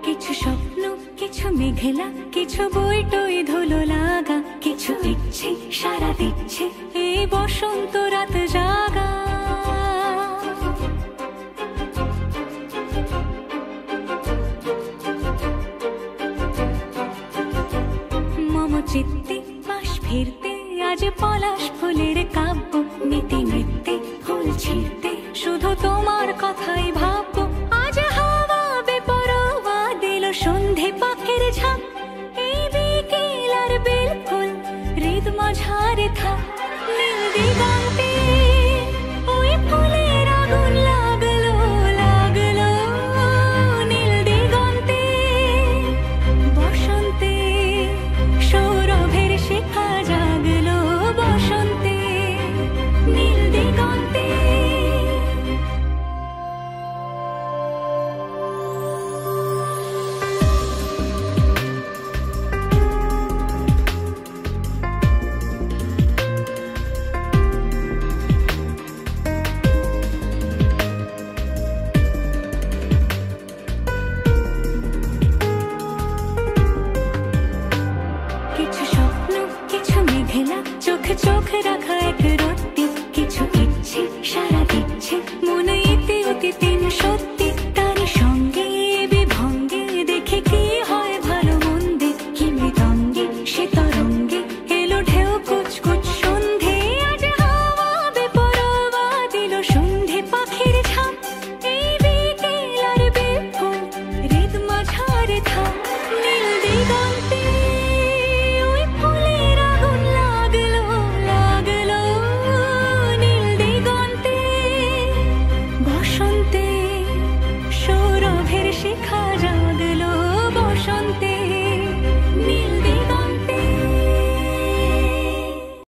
কিছু স্বপ্ন, কিছু মেঘলা, কিছু বই টই ধুলো লাগা, কিছু ইচ্ছে সারা দিচ্ছে এই বসন্ত রাত জাগা। মম চিত্তে পাশ ফিরতে আজ পলাশ ফুলের কাব্য, নীতি নৃত্যে ফুল ছিঁড়তে শুধু তোমার কথাই ভাববো। আজ হাওয়া বেপরোয়া দিল সন্ধে পাখির ঝাঁক, এই বিকেল আর বেল ফুল হৃদ মাঝারে থাক। নীল দিগন্তে ওই ফুলের আগুন লাগলো লাগলো, নীল দিগন্তে বসন্তে সৌরভের শিখা জাগলো, বসন্তে নীল দিগন্তে। কিছু স্বপ্ন, কিছু মেঘলা, চোখে চোখ রাখা এক